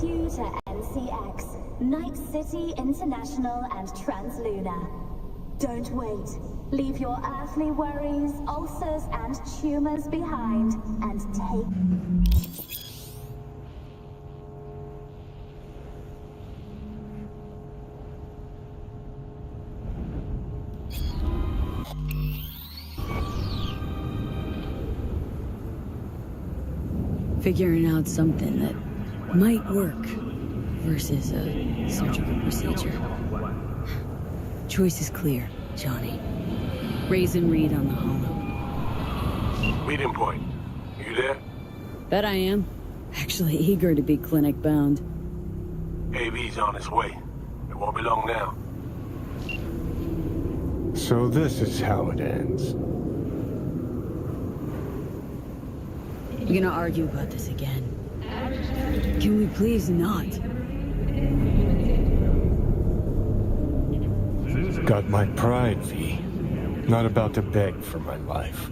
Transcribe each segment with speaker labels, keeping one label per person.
Speaker 1: welcomes you to NCX, Night City International and Translunar. Don't wait. Leave your earthly worries, ulcers, and tumors behind and take...
Speaker 2: Figuring out something that might work versus a surgical procedure. Choice is clear, Johnny. Raise and read on the hollow.
Speaker 3: Meeting point. You there?
Speaker 2: Bet I am. Actually eager to be clinic bound.
Speaker 3: AV's on its way. It won't be long now.
Speaker 4: So this is how it ends.
Speaker 2: You're gonna argue about this again. Can we please not?
Speaker 4: Got my pride, V. Not about to beg for my life.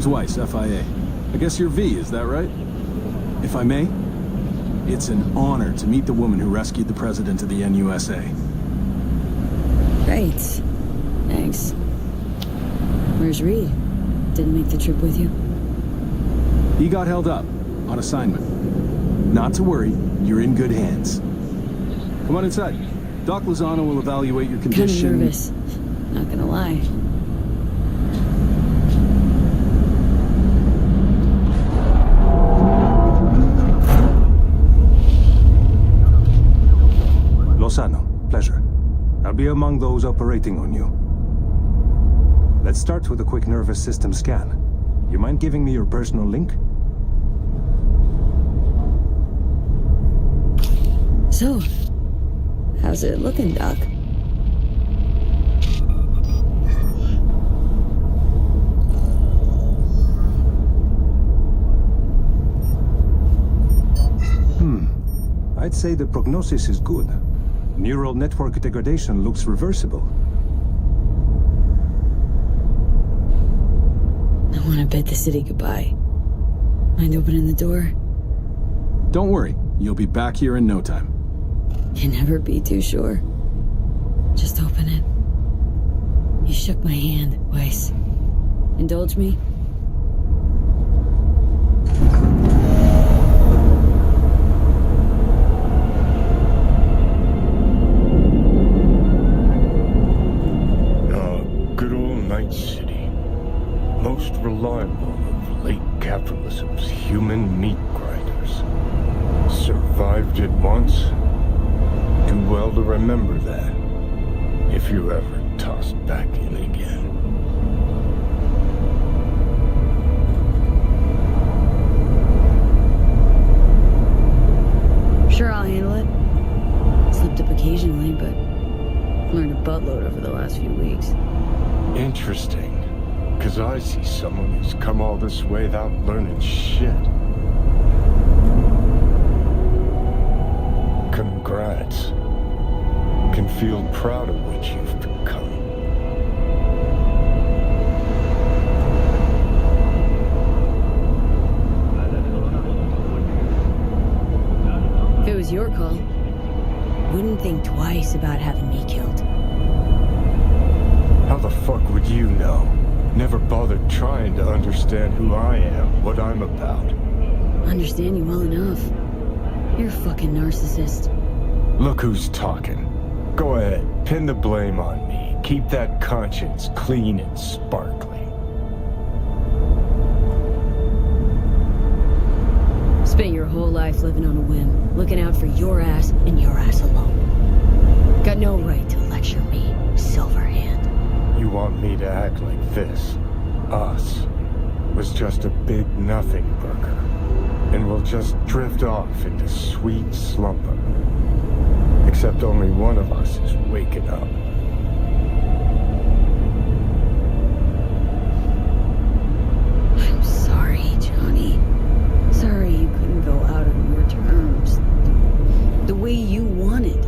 Speaker 5: Weiss, FIA. I guess you're V, is that right? If I may, it's an honor to meet the woman who rescued the president of the NUSA.
Speaker 2: Great. Thanks. Where's Reed? Didn't make the trip with you?
Speaker 5: He got held up on assignment. Not to worry, you're in good hands. Come on inside. Doc Lozano will evaluate your condition.
Speaker 2: Kinda nervous. Not gonna lie.
Speaker 6: Lozano, pleasure. I'll be among those operating on you. Let's start with a quick nervous system scan. You mind giving me your personal link?
Speaker 2: So, how's it looking, Doc?
Speaker 6: I'd say the prognosis is good. Neural network degradation looks reversible.
Speaker 2: I want to bid the city goodbye. Mind opening the door?
Speaker 5: Don't worry, you'll be back here in no time.
Speaker 2: Can never be too sure. Just open it. You shook my hand, Weiss. Indulge me?
Speaker 4: Night City, most reliable of late capitalism's human meat grinders. Survived it once. Too well to remember that, if you're ever tossed back in again.
Speaker 2: Sure, I'll handle it. Slipped up occasionally, but learned a buttload over the last few weeks.
Speaker 4: Interesting, because I see someone who's come all this way without learning shit. Congrats. Can feel proud of what you've become.
Speaker 2: If it was your call, wouldn't think twice about having me killed.
Speaker 4: How the fuck would you know? Never bothered trying to understand who I am, what I'm about.
Speaker 2: Understand you well enough. You're a fucking narcissist.
Speaker 4: Look who's talking. Go ahead, pin the blame on me. Keep that conscience clean and sparkly.
Speaker 2: Spent your whole life living on a whim, looking out for your ass and your ass alone. Got no right to lecture me, Silverhand.
Speaker 4: You want me to act like this? Us was just a big nothing burger. And we'll just drift off into sweet slumber. Except only one of us is waking up.
Speaker 2: I'm sorry, Johnny. Sorry you couldn't go out on your terms. The way you wanted.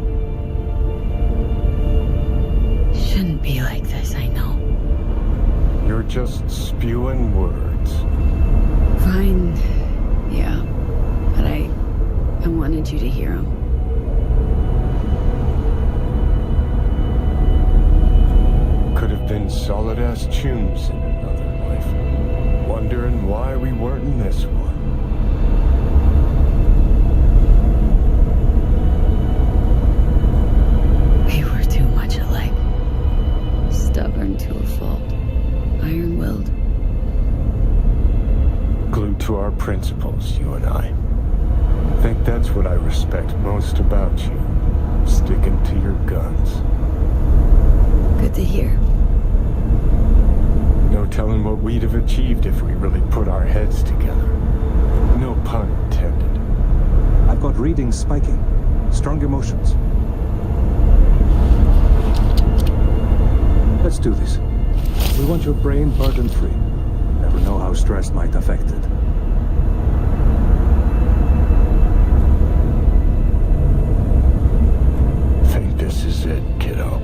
Speaker 2: Shouldn't be like this, I know.
Speaker 4: You're just spewing words.
Speaker 2: Fine. Yeah. But I wanted you to hear them.
Speaker 4: Could have been solid-ass tunes in another life. Wondering why we weren't in this one.
Speaker 2: We were too much alike. Stubborn to a fault. Iron-willed.
Speaker 4: Glued to our principles, you and I. Think that's what I respect most about you. Sticking to your guns.
Speaker 2: Good to hear.
Speaker 4: No telling what we'd have achieved if we really put our heads together. No pun intended.
Speaker 5: I've got readings spiking. Strong emotions. Let's do this. We want your brain burden-free. Never know how stress might affect it.
Speaker 4: Think this is it, kiddo.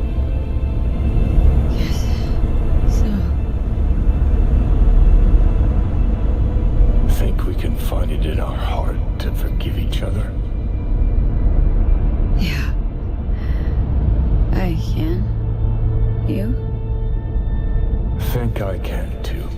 Speaker 2: Yes. So,
Speaker 4: Think we can find it in our heart to forgive each other?
Speaker 2: yeah. I can. You?
Speaker 4: Think I can too.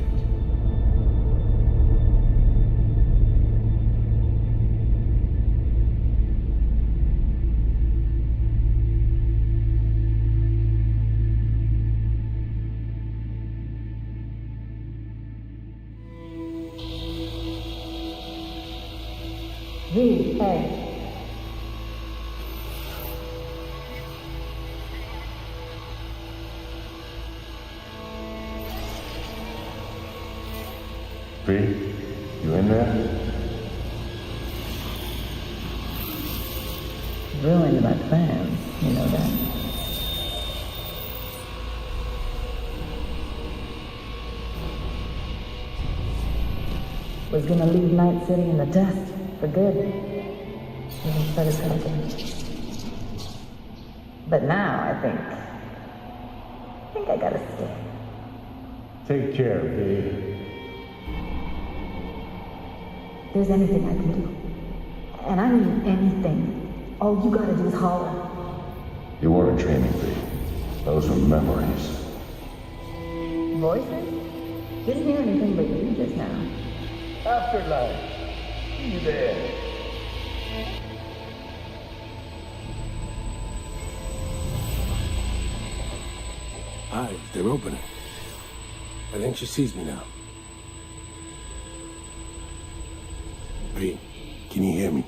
Speaker 7: V.A.
Speaker 4: V, you in there?
Speaker 7: Ruined my plans, you know that. Was gonna leave Night City in the dust for good. Even started talking. But now I think I gotta stay.
Speaker 4: Take care, V.
Speaker 7: If there's anything I can do, and I mean anything, all you gotta do is holler.
Speaker 8: You weren't training, V. Those were memories.
Speaker 7: Voices? Didn't hear anything but you just now.
Speaker 8: Afterlife. See you there.
Speaker 3: Hi, they're opening. I think she sees me now. V, can you hear me?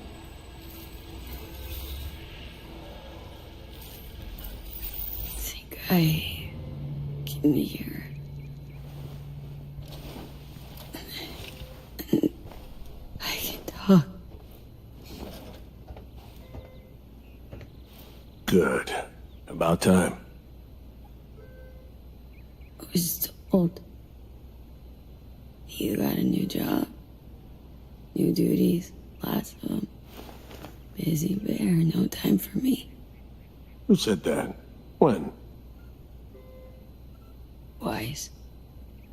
Speaker 2: I think I can hear. I can talk.
Speaker 3: Good. About time.
Speaker 2: I was told you got a new job, new duties, lots of them. Busy bear, no time for me.
Speaker 3: Who said that? When?
Speaker 2: Twice.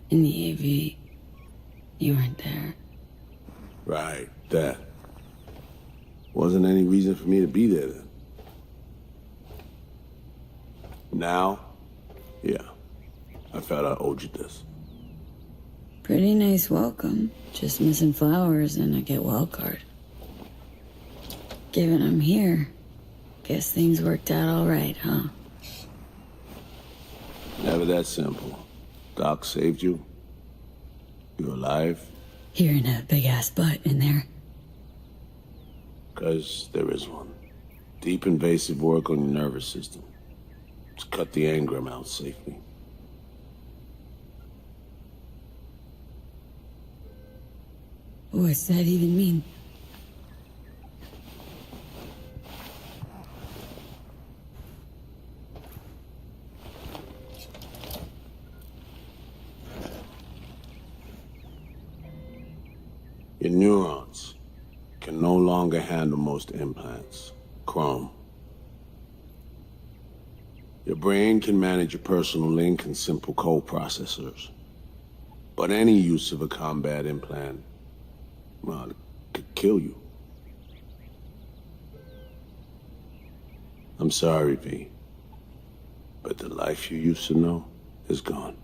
Speaker 2: In the AV. You weren't there.
Speaker 3: Right, that. Wasn't any reason for me to be there then. Now, yeah, I felt I owed you this.
Speaker 2: Pretty nice welcome. Just missing flowers and I get wild card. Given I'm here, guess things worked out all right, huh?
Speaker 3: Never that simple. Doc saved you. You're alive.
Speaker 2: Hearing a big-ass butt in there.
Speaker 3: 'Cause there is one. Deep invasive work on your nervous system. To cut the engram out safely.
Speaker 2: What's that even mean?
Speaker 3: Your neurons can no longer handle most implants. Chrome. Your brain can manage your personal link and simple code processors. But any use of a combat implant, well, it could kill you. I'm sorry, V. But the life you used to know is gone.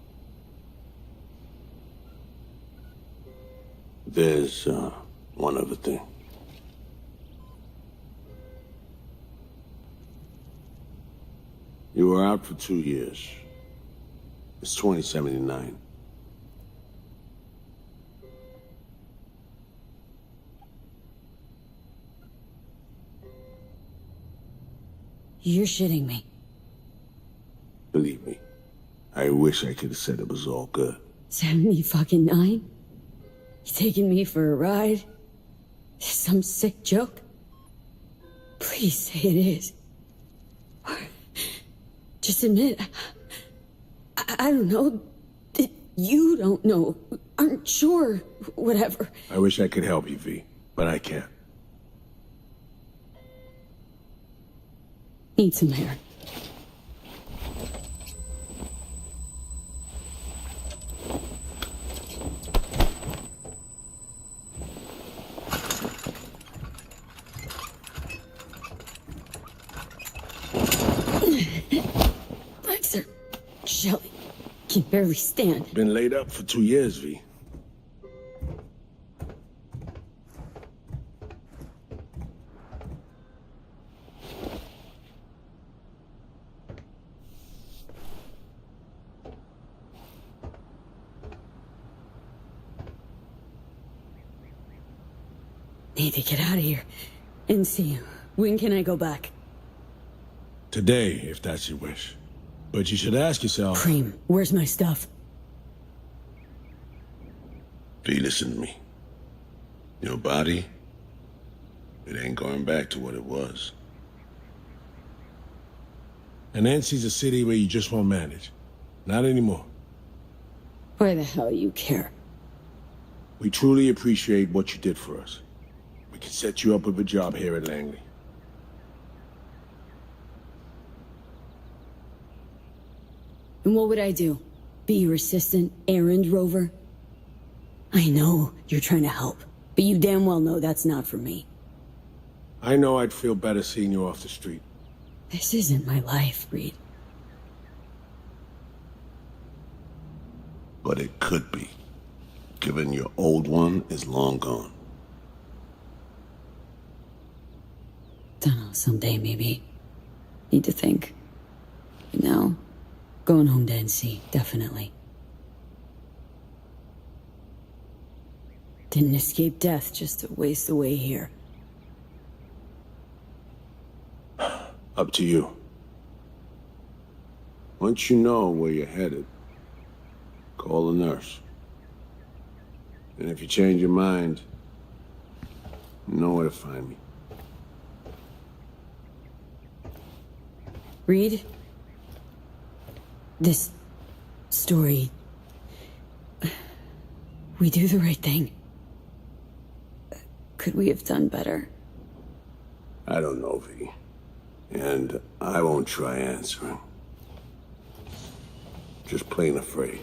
Speaker 3: There's, one other thing. You were out for 2 years. It's 2079.
Speaker 2: You're shitting me.
Speaker 3: Believe me, I wish I could have said it was all good.
Speaker 2: 79? You taking me for a ride? Some sick joke? Please say it is. Just admit, I don't know. You don't know. Aren't sure. Whatever.
Speaker 3: I wish I could help you, V, but I can't.
Speaker 2: Need some air. Legs are jelly. Can barely stand.
Speaker 3: Been laid up for 2 years, V.
Speaker 2: Need to get out of here and see you. When can I go back?
Speaker 3: Today, if that's your wish. But you should ask yourself...
Speaker 2: Cream, where's my stuff?
Speaker 3: V, listen to me. Your body, it ain't going back to what it was. And Nancy's a city where you just won't manage. Not anymore.
Speaker 2: Why the hell you care?
Speaker 3: We truly appreciate what you did for us. We can set you up with a job here at Langley.
Speaker 2: And what would I do? Be your assistant, errand rover? I know you're trying to help, but you damn well know that's not for me.
Speaker 3: I know I'd feel better seeing you off the street.
Speaker 2: This isn't my life, Reed.
Speaker 3: But it could be, given your old one is long gone.
Speaker 2: Dunno, someday maybe. Need to think. But now, going home to NC, definitely. Didn't escape death just to waste away here.
Speaker 3: Up to you. Once you know where you're headed, call the nurse. And if you change your mind, you know where to find me.
Speaker 2: Reed? This story... We do the right thing. Could we have done better?
Speaker 3: I don't know, V. And I won't try answering. Just plain afraid.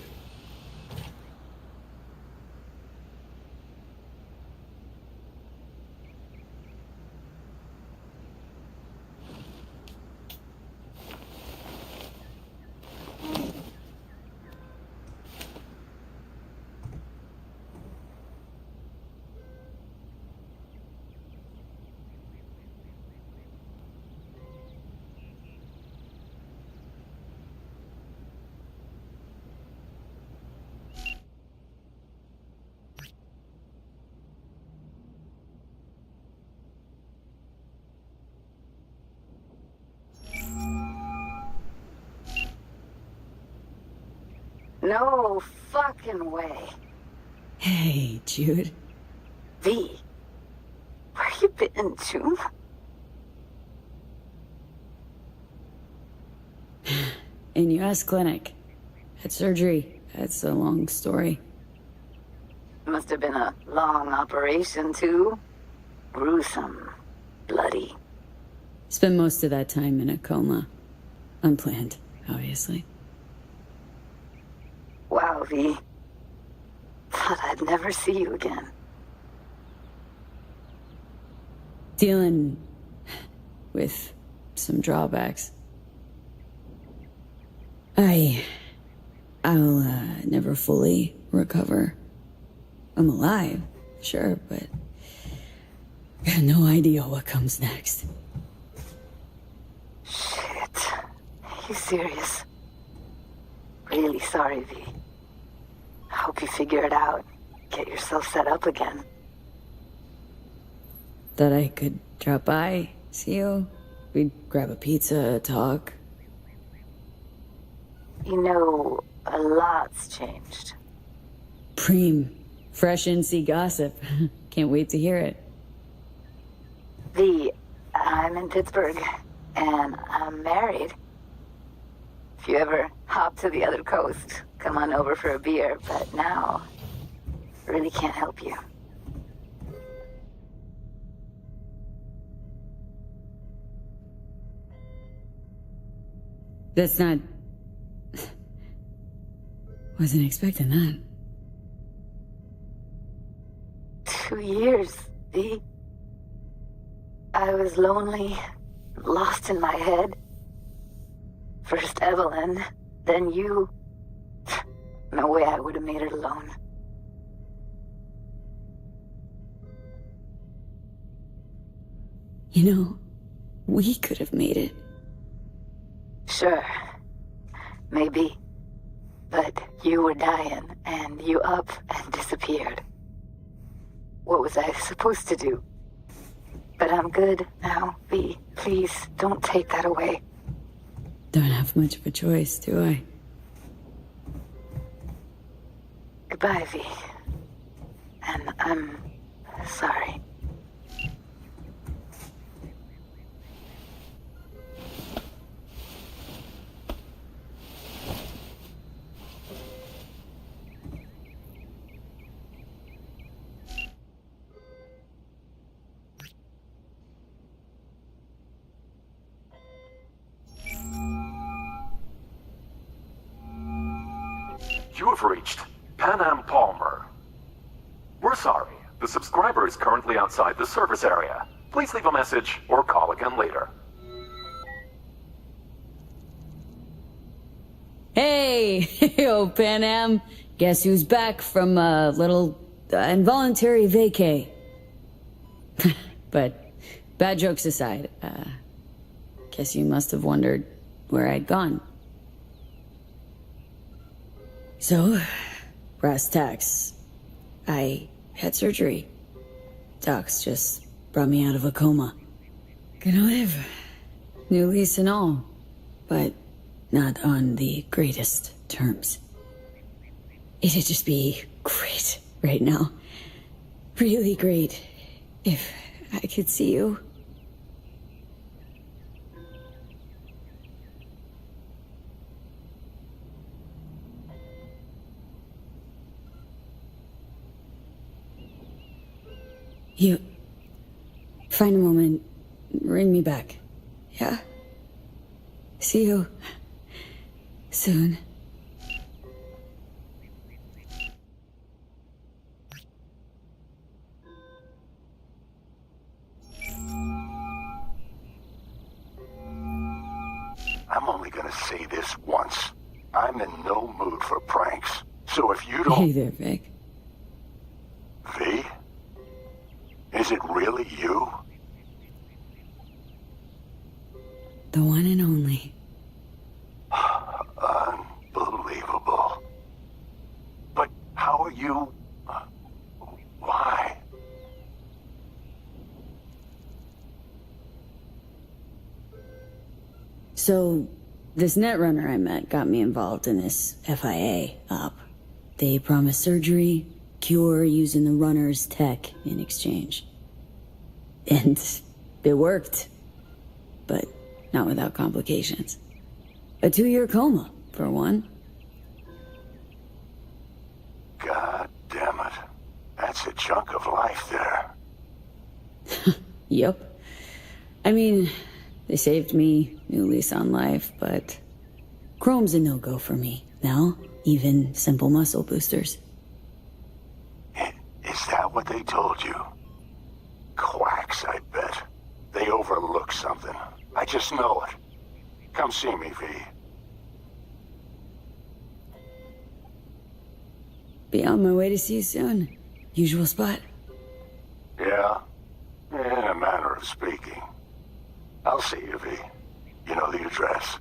Speaker 9: No fucking way.
Speaker 2: Hey, Jude.
Speaker 9: V, where you been, June?
Speaker 2: In US clinic. Had surgery. That's a long story.
Speaker 9: Must have been a long operation, too. Gruesome. Bloody.
Speaker 2: Spent most of that time in a coma. Unplanned, obviously.
Speaker 9: Wow, V. Thought I'd never see you again.
Speaker 2: Dealing with some drawbacks. I'll never fully recover. I'm alive, sure, but I have no idea what comes next.
Speaker 9: Shit. Are you serious? Really sorry, V. I hope you figure it out. Get yourself set up again.
Speaker 2: Thought I could drop by, see you. We'd grab a pizza, talk.
Speaker 9: You know, a lot's changed.
Speaker 2: Preem. Fresh NC gossip. Can't wait to hear it.
Speaker 9: V, I'm in Pittsburgh, and I'm married. If you ever hop to the other coast, come on over for a beer, but now, really can't help you.
Speaker 2: That's not... Wasn't expecting that.
Speaker 9: 2 years, V. I was lonely, lost in my head. First Evelyn, then you. No way I would have made it alone.
Speaker 2: You know, we could have made it.
Speaker 9: Sure. Maybe. But you were dying, and you up and disappeared. What was I supposed to do? But I'm good now, V. Please, don't take that away.
Speaker 2: Don't have much of a choice, do I?
Speaker 9: Goodbye, V. And I'm sorry.
Speaker 10: You have reached Pan Am Palmer. We're sorry. The subscriber is currently outside the service area. Please leave a message or call again later.
Speaker 2: Hey! Yo, Pan Am. Guess who's back from a little involuntary vacay? But bad jokes aside, guess you must have wondered where I'd gone. So, brass tacks. I had surgery. Docs just brought me out of a coma. Gonna live. New lease and all. But not on the greatest terms. It'd just be great right now. Really great. If I could see you. You... Find a moment. Ring me back. Yeah? See you... soon.
Speaker 11: I'm only gonna say this once. I'm in no mood for pranks. So if you don't...
Speaker 2: Hey there, Vic.
Speaker 11: V? Is it really you?
Speaker 2: The one and only.
Speaker 11: Unbelievable. But how are you... why?
Speaker 2: So, This netrunner I met got me involved in this FIA op. They promised surgery, cure using the runner's tech in exchange. And it worked. But not without complications. A 2-year coma, for one.
Speaker 11: God damn it. That's a chunk of life there.
Speaker 2: Yup. I mean, they saved me, new lease on life, but chrome's a no-go for me. Now, even simple muscle boosters.
Speaker 11: Is that what they told you? Quacks, I bet. They overlook something. I just know it. Come see me, V.
Speaker 2: Be on my way to see you soon. Usual spot.
Speaker 11: Yeah? In a manner of speaking. I'll see you, V. You know the address.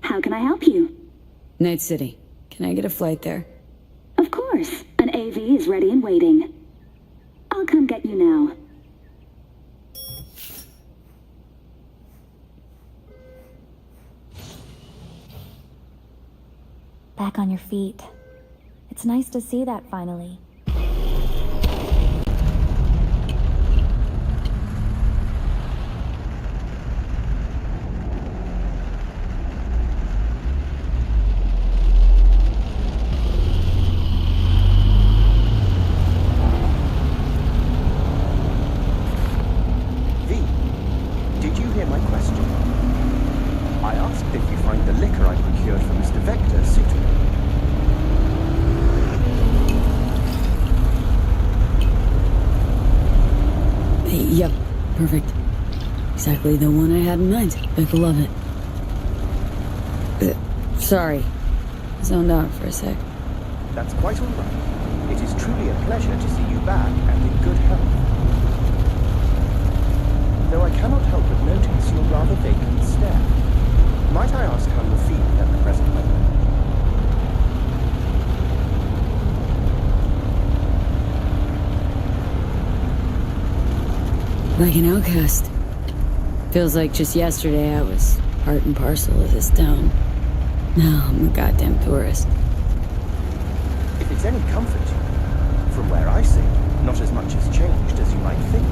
Speaker 1: How can I help you?
Speaker 2: Night City. Can I get a flight there?
Speaker 1: Of course. An AV is ready and waiting. I'll come get you now.
Speaker 12: Back on your feet. It's nice to see that finally.
Speaker 2: Yep, perfect. Exactly the one I had in mind. Vic will love it. Sorry. Zoned out for a sec.
Speaker 13: That's quite all right. It is truly a pleasure to see you back and in good health. Though I cannot help but notice your rather vacant stare. Might I ask how you're feeling at the present moment?
Speaker 2: Like an outcast. Feels like just yesterday I was part and parcel of this town. Now I'm a goddamn tourist.
Speaker 13: If it's any comfort to you, from where I sit, not as much has changed as you might think.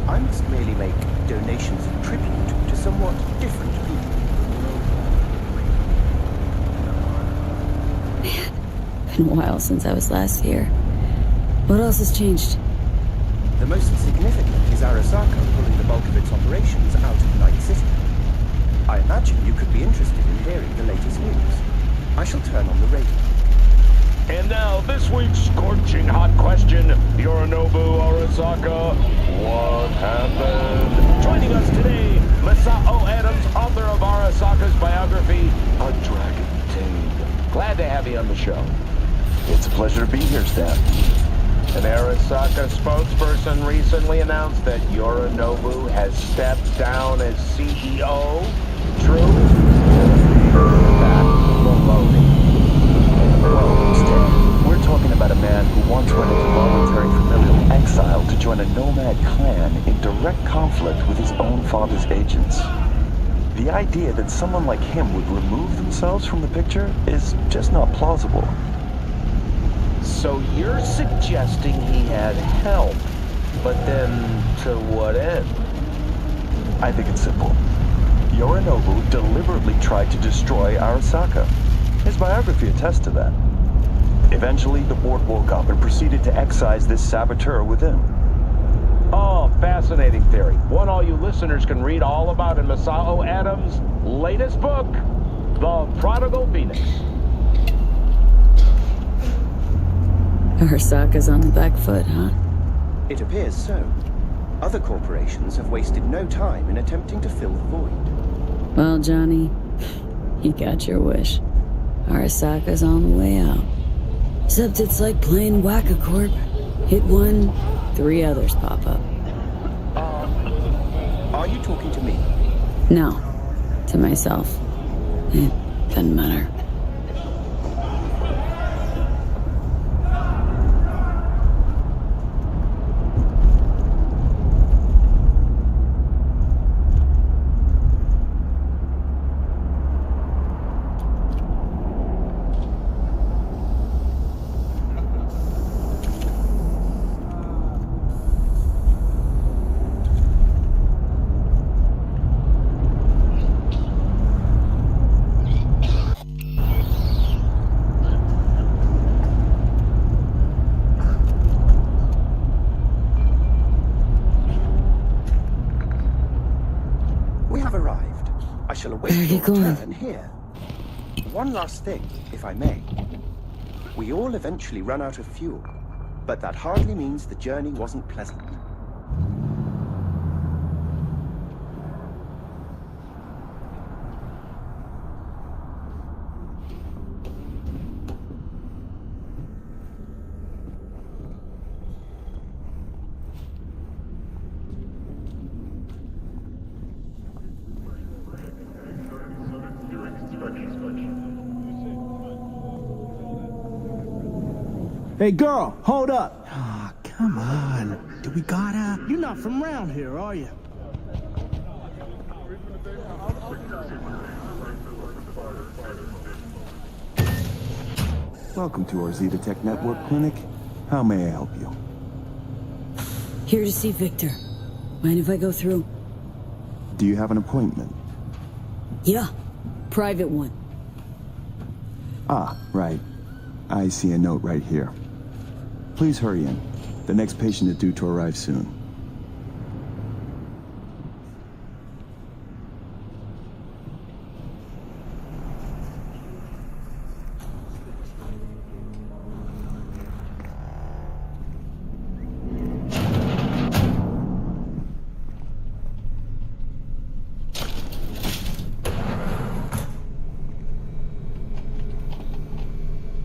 Speaker 13: I must merely make donations of tribute to somewhat different people.
Speaker 2: Man, been a while since I was last here. What else has changed?
Speaker 13: The most significant is Arasaka pulling the bulk of its operations out of Night City. I imagine you could be interested in hearing the latest news. I shall turn on the radio.
Speaker 14: And now, this week's scorching hot question. Yorinobu Arasaka, what happened? Joining us today, Masao Adams, author of Arasaka's biography, A Dragon Tale. Glad to have you on the show.
Speaker 15: It's a pleasure to be here, Stan.
Speaker 14: An Arasaka spokesperson recently announced that Yorinobu has stepped down as CEO. True? That baloney.
Speaker 15: Well, Stan, we're talking about a man who once went into voluntary familial exile to join a nomad clan in direct conflict with his own father's agents. The idea that someone like him would remove themselves from the picture is just not plausible.
Speaker 14: So you're suggesting he had help, but then to what end?
Speaker 15: I think it's simple. Yorinobu deliberately tried to destroy Arasaka. His biography attests to that. Eventually, the board woke up and proceeded to excise this saboteur within.
Speaker 14: Oh, fascinating theory. One all you listeners can read all about in Masao Adams' latest book, The Prodigal Phoenix.
Speaker 2: Arasaka's on the back foot, huh?
Speaker 13: It appears so. Other corporations have wasted no time in attempting to fill the void.
Speaker 2: Well, Johnny, you got your wish. Arasaka's on the way out. Except it's like playing Whack-A-Corp. Hit one, 3 others pop up.
Speaker 13: Are you talking to me?
Speaker 2: No, to myself. It doesn't matter.
Speaker 13: Here. One last thing, if I may. We all eventually run out of fuel, but that hardly means the journey wasn't pleasant.
Speaker 5: Hey, girl, hold up.
Speaker 16: Ah, come on. Do we gotta? You're not from around here, are you?
Speaker 6: Welcome to our Zeta Tech Network Clinic. How may I help you?
Speaker 2: Here to see Victor. Mind if I go through?
Speaker 6: Do you have an appointment?
Speaker 2: Yeah, private one.
Speaker 6: Ah, right. I see a note right here. Please hurry in. The next patient is due to arrive soon.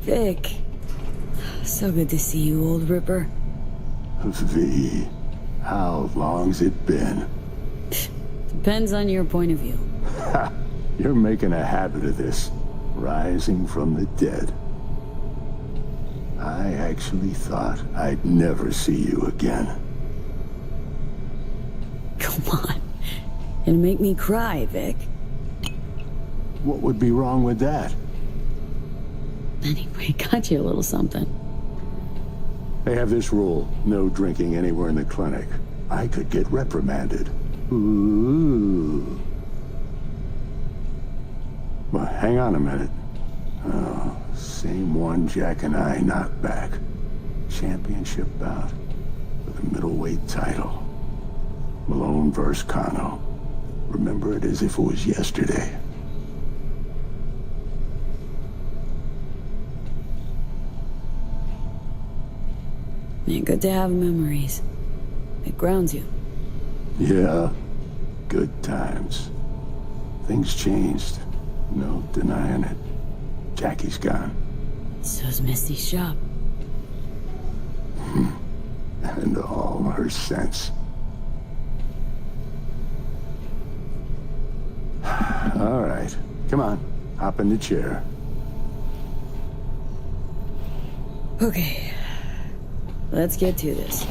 Speaker 2: Vic. So good to see you, old Ripper.
Speaker 11: V, how long's it been?
Speaker 2: Depends on your point of view.
Speaker 11: Ha! You're making a habit of this. Rising from the dead. I actually thought I'd never see you again.
Speaker 2: Come on. It'll make me cry, Vic.
Speaker 11: What would be wrong with that?
Speaker 2: Anyway, got you a little something.
Speaker 11: They have this rule, no drinking anywhere in the clinic. I could get reprimanded. Ooh. Well, hang on a minute. Oh, same one Jack and I knocked back. Championship bout with a middleweight title. Malone versus Kano. Remember it as if it was yesterday.
Speaker 2: Man, good to have memories. It grounds you.
Speaker 11: Yeah, good times. Things changed. No denying it. Jackie's gone.
Speaker 2: So's Misty's shop.
Speaker 11: And all her sense. All right, come on. Hop in the chair.
Speaker 2: Okay. Let's get to this.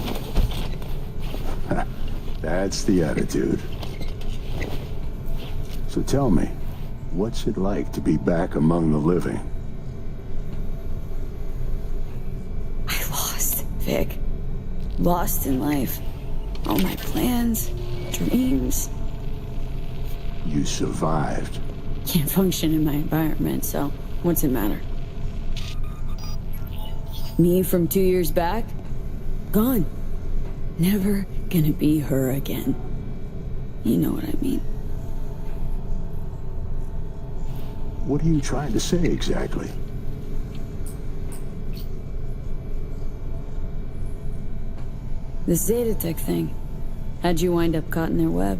Speaker 11: That's the attitude. So tell me, what's it like to be back among the living?
Speaker 2: I lost, Vic. Lost in life. All my plans, dreams.
Speaker 11: You survived.
Speaker 2: Can't function in my environment, so what's it matter? Me from 2 years back? Gone. Never gonna be her again. You know what I mean.
Speaker 11: What are you trying to say exactly?
Speaker 2: This Zetatech thing. How'd you wind up caught in their web?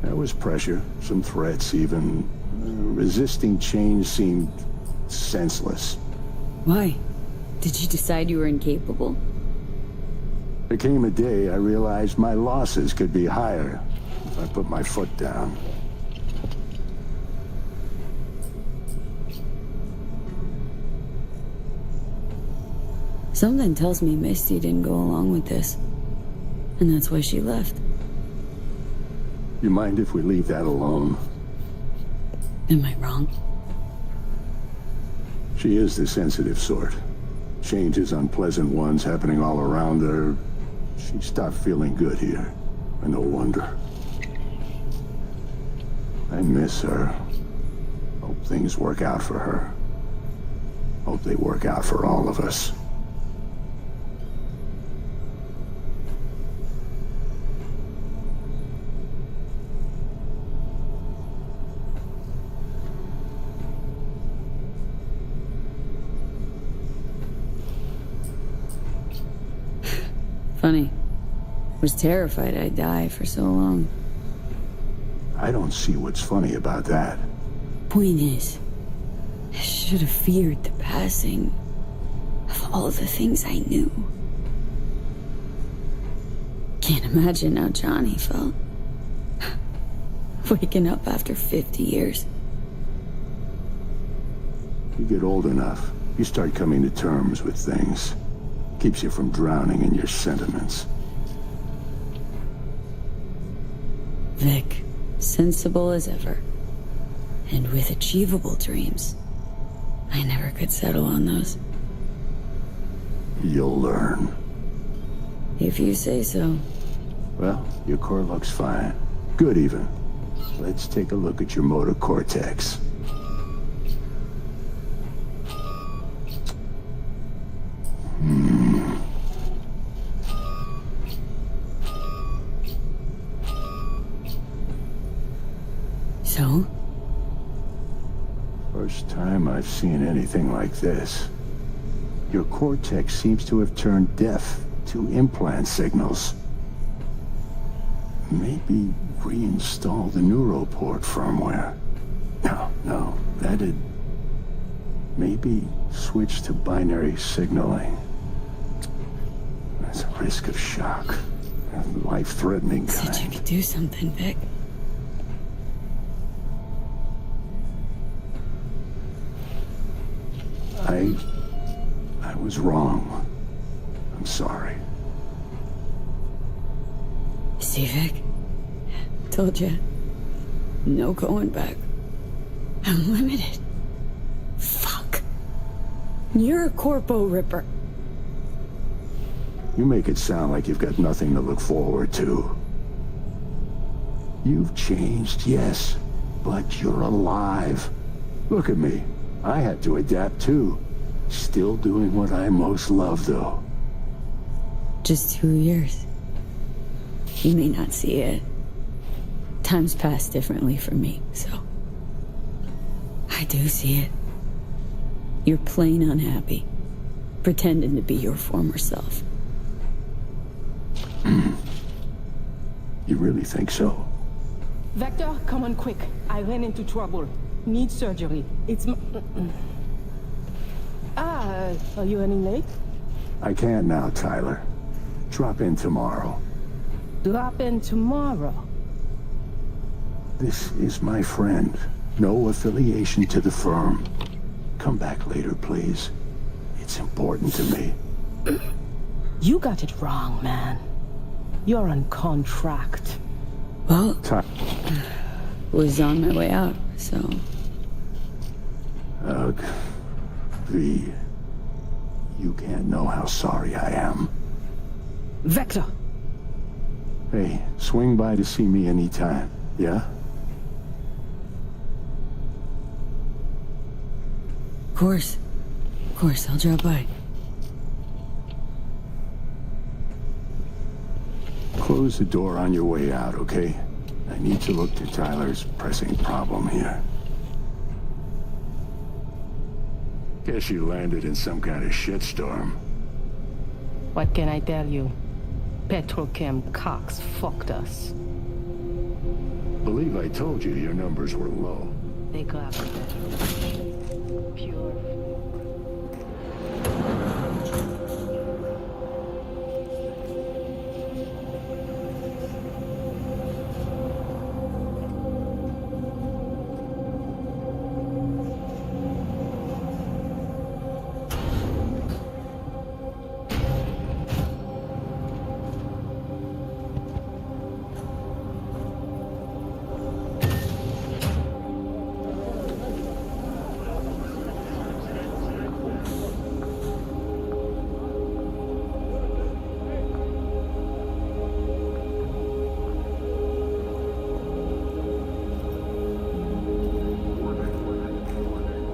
Speaker 11: There was pressure, some threats even. Resisting change seemed senseless.
Speaker 2: Why? Did you decide you were incapable?
Speaker 11: There came a day I realized my losses could be higher if I put my foot down.
Speaker 2: Something tells me Misty didn't go along with this. And that's why she left.
Speaker 11: You mind if we leave that alone?
Speaker 2: Am I wrong?
Speaker 11: She is the sensitive sort. Changes, unpleasant ones happening all around her. She stopped feeling good here. And no wonder. I miss her. Hope things work out for her. Hope they work out for all of us.
Speaker 2: Funny. Was terrified I'd die for so long.
Speaker 11: I don't see what's funny about that.
Speaker 2: Point is, I should have feared the passing of all the things I knew. Can't imagine how Johnny felt. Waking up after 50 years.
Speaker 11: You get old enough, you start coming to terms with things. Keeps you from drowning in your sentiments.
Speaker 2: Vic, sensible as ever. And with achievable dreams. I never could settle on those.
Speaker 11: You'll learn.
Speaker 2: If you say so.
Speaker 11: Well, your core looks fine. Good even. Let's take a look at your motor cortex.
Speaker 2: So?
Speaker 11: First time I've seen anything like this. Your cortex seems to have turned deaf to implant signals. Maybe reinstall the neuroport firmware. No, that'd... Maybe switch to binary signaling. That's a risk of shock. Life-threatening kind.
Speaker 2: Said you could do something, Vic.
Speaker 11: I was wrong. I'm sorry.
Speaker 2: See, Vic? Told you. No going back. I'm limited. Fuck. You're a corpo ripper.
Speaker 11: You make it sound like you've got nothing to look forward to. You've changed, yes, but you're alive. Look at me. I had to adapt too. Still doing what I most love, though.
Speaker 2: Just 2 years. You may not see it. Time's passed differently for me, so... I do see it. You're plain unhappy. Pretending to be your former self.
Speaker 11: You really think so?
Speaker 17: Vector, come on quick. I ran into trouble. Need surgery. It's are you running late?
Speaker 11: I can't now, Tyler. Drop in tomorrow.
Speaker 17: Drop in tomorrow?
Speaker 11: This is my friend. No affiliation to the firm. Come back later, please. It's important to me.
Speaker 17: You got it wrong, man. You're on contract.
Speaker 2: Well, was on my way out, so...
Speaker 11: Ugh. V. You can't know how sorry I am.
Speaker 17: Vector!
Speaker 11: Hey, swing by to see me anytime, yeah?
Speaker 2: Of course, I'll drop by.
Speaker 11: Close the door on your way out, okay? I need to look to Tyler's pressing problem here. Guess you landed in some kind of shitstorm.
Speaker 17: What can I tell you? Petrochem Cox fucked us.
Speaker 11: Believe I told you your numbers were low.
Speaker 17: They got it. Pure.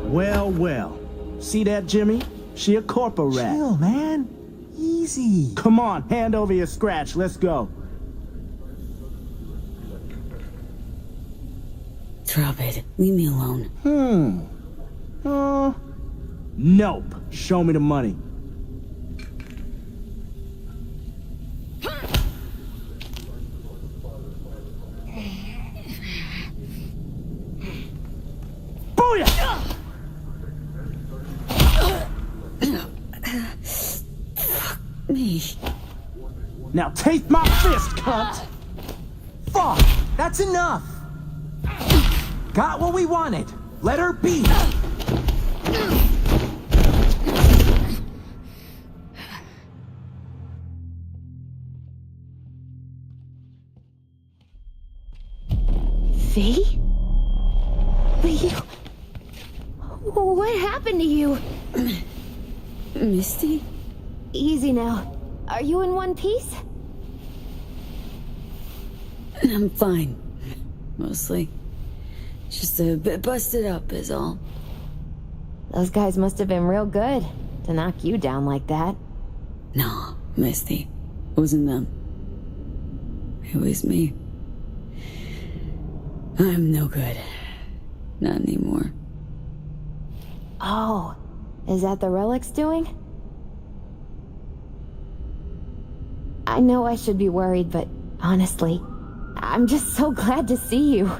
Speaker 16: Well, well. See that, Jimmy? She a corporate.
Speaker 18: Chill, man. Easy.
Speaker 16: Come on, hand over your scratch. Let's go.
Speaker 2: Drop it. Leave me alone.
Speaker 16: Nope. Show me the money.
Speaker 2: Me.
Speaker 16: Now taste my fist, cunt!
Speaker 18: Fuck! That's enough! Got what we wanted. Let her be!
Speaker 19: V? What happened to you?
Speaker 2: Misty?
Speaker 19: Easy now. Are you in one piece?
Speaker 2: I'm fine. Mostly. Just a bit busted up is all.
Speaker 19: Those guys must have been real good to knock you down like that.
Speaker 2: No, Misty. It wasn't them. It was me. I'm no good. Not anymore.
Speaker 19: Oh, is that the relic's doing? I know I should be worried, but honestly, I'm just so glad to see you.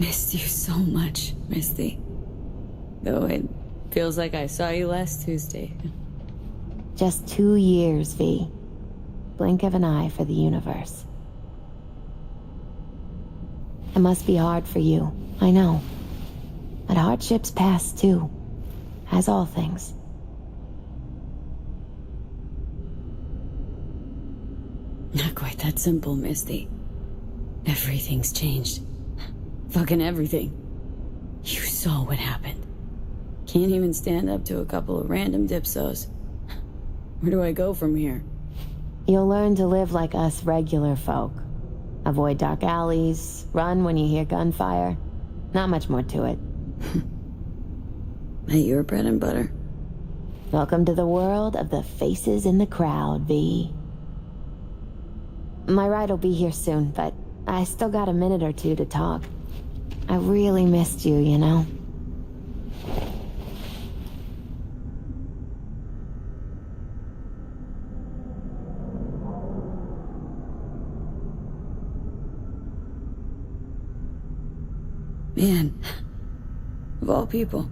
Speaker 2: Missed you so much, Misty. Though it feels like I saw you last Tuesday.
Speaker 19: Just 2 years, V. Blink of an eye for the universe. It must be hard for you, I know. But hardships pass too, as all things.
Speaker 2: Not quite that simple, Misty. Everything's changed. Fucking everything. You saw what happened. Can't even stand up to a couple of random dipsos. Where do I go from here?
Speaker 19: You'll learn to live like us regular folk. Avoid dark alleys, run when you hear gunfire. Not much more to it.
Speaker 2: Ain't your bread and butter?
Speaker 19: Welcome to the world of the faces in the crowd, V. My ride will be here soon, but I still got a minute or two to talk. I really missed you, you know?
Speaker 2: Man, of all people,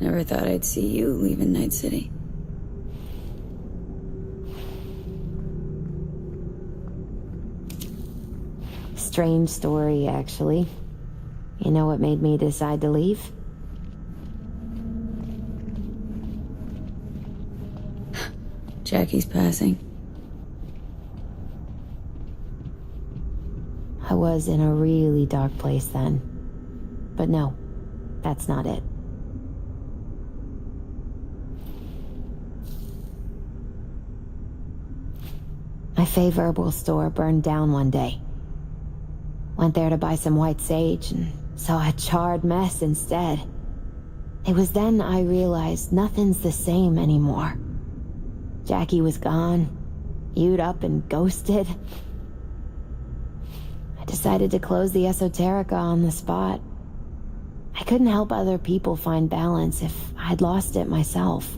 Speaker 2: never thought I'd see you leaving Night City.
Speaker 19: Strange story, actually. You know what made me decide to leave?
Speaker 2: Jackie's passing.
Speaker 19: I was in a really dark place then. But no, that's not it. My favorite herbal store burned down one day. Went there to buy some white sage and saw a charred mess instead. It was then I realized nothing's the same anymore. Jackie was gone, you'd up and ghosted. I decided to close the esoterica on the spot. I couldn't help other people find balance if I'd lost it myself.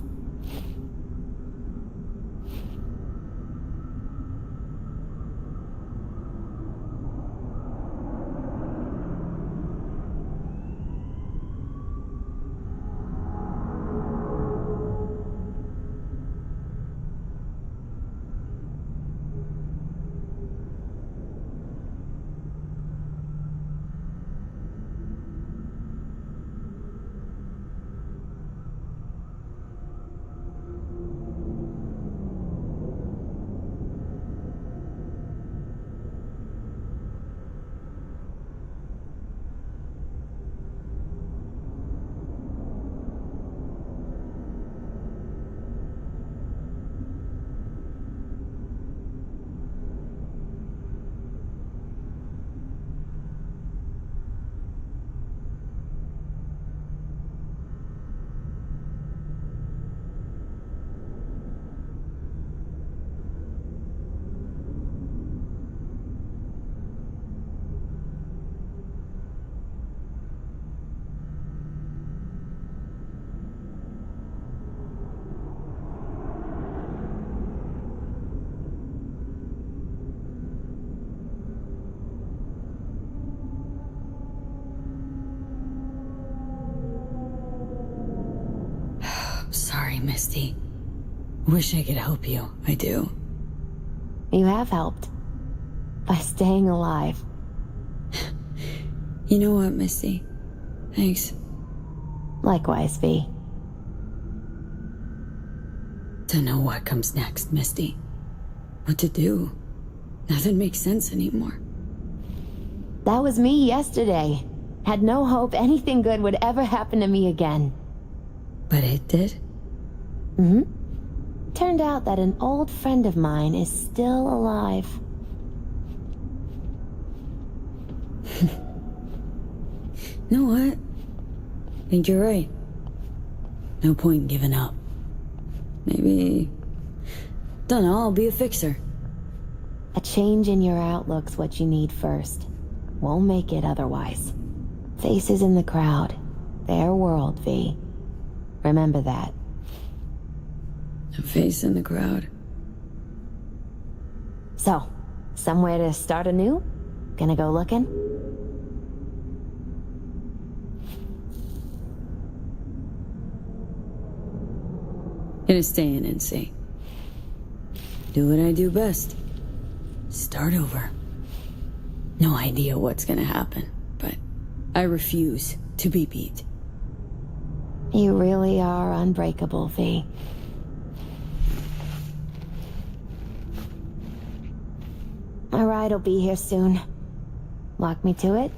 Speaker 2: Sorry, Misty. Wish I could help you. I do.
Speaker 19: You have helped. By staying alive.
Speaker 2: You know what, Misty? Thanks.
Speaker 19: Likewise, V.
Speaker 2: To know what comes next, Misty. What to do. Nothing makes sense anymore.
Speaker 19: That was me yesterday. Had no hope anything good would ever happen to me again.
Speaker 2: But it did?
Speaker 19: Mm-hmm. Turned out that an old friend of mine is still alive.
Speaker 2: You know what? I think you're right. No point in giving up. Maybe... Dunno, I'll be a fixer.
Speaker 19: A change in your outlook's what you need first. Won't make it otherwise. Faces in the crowd. Their world, V. Remember that.
Speaker 2: A face in the crowd.
Speaker 19: So, somewhere to start anew? Gonna go looking?
Speaker 2: Gonna stay in NC. Do what I do best. Start over. No idea what's gonna happen, but I refuse to be beat.
Speaker 19: You really are unbreakable, V. My ride will be here soon. Walk me to it?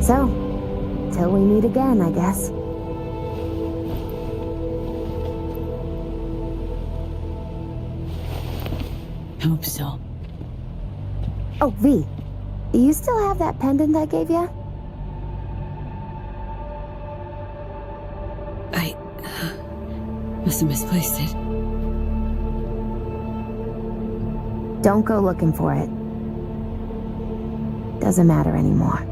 Speaker 19: So, till we meet again, I guess.
Speaker 2: Hope so.
Speaker 19: Oh, V, you still have that pendant I gave you?
Speaker 2: I must have misplaced it.
Speaker 19: Don't go looking for it. Doesn't matter anymore.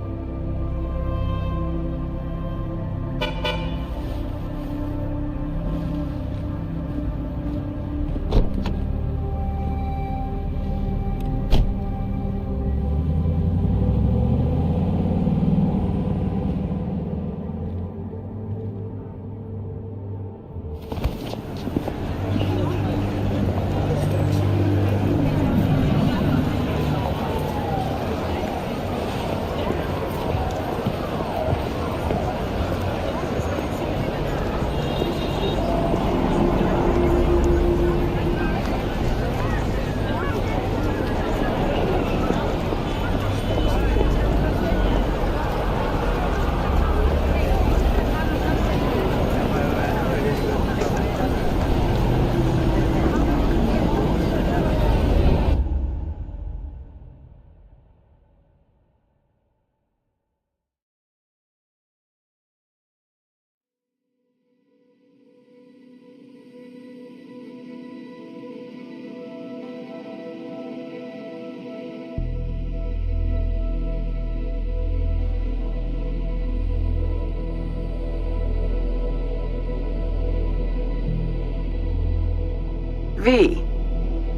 Speaker 9: V,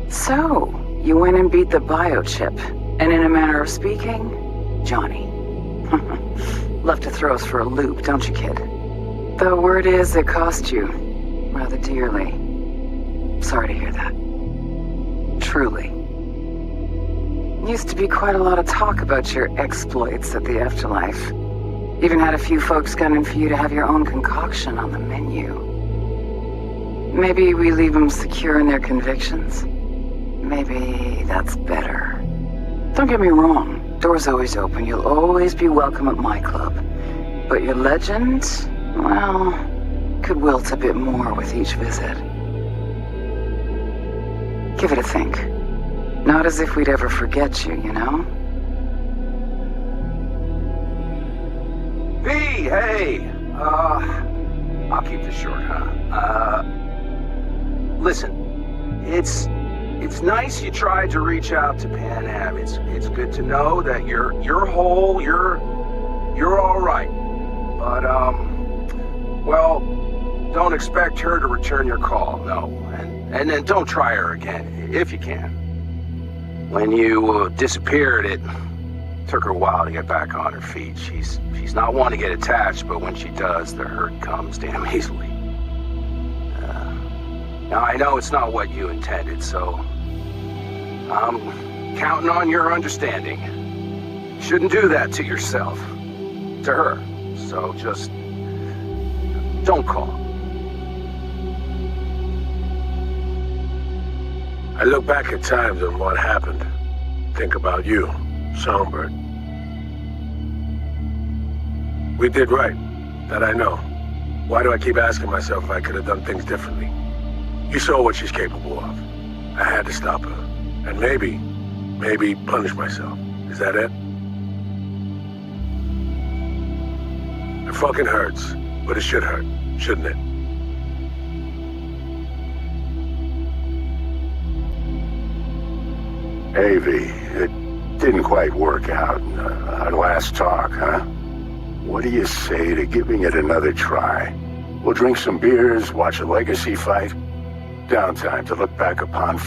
Speaker 9: so you went and beat the biochip, and in a manner of speaking, Johnny. Love to throw us for a loop, don't you, kid? The word is it cost you rather dearly. Sorry to hear that. Truly. Used to be quite a lot of talk about your exploits at the afterlife. Even had a few folks gunning for you to have your own concoction on the menu. Maybe we leave them secure in their convictions. Maybe that's better. Don't get me wrong, door's always open. You'll always be welcome at my club. But your legend, well, could wilt a bit more with each visit. Give it a think. Not as if we'd ever forget you, you know?
Speaker 20: V, hey! I'll keep this short, huh? Listen, it's nice you tried to reach out to Pan Am. It's good to know that you're whole, you're all right. But well, don't expect her to return your call, no. And then don't try her again, if you can. When you disappeared, it took her a while to get back on her feet. She's not one to get attached, but when she does, the hurt comes damn easily. Now, I know it's not what you intended, so I'm counting on your understanding. Shouldn't do that to yourself, to her, so just don't call.
Speaker 3: I look back at times and what happened. Think about you, Songbird. We did right, that I know. Why do I keep asking myself if I could have done things differently? You saw what she's capable of. I had to stop her. And maybe punish myself. Is that it? It fucking hurts. But it should hurt, shouldn't it?
Speaker 11: Hey, V, it didn't quite work out our last talk, huh? What do you say to giving it another try? We'll drink some beers, watch a legacy fight. Downtime to look back upon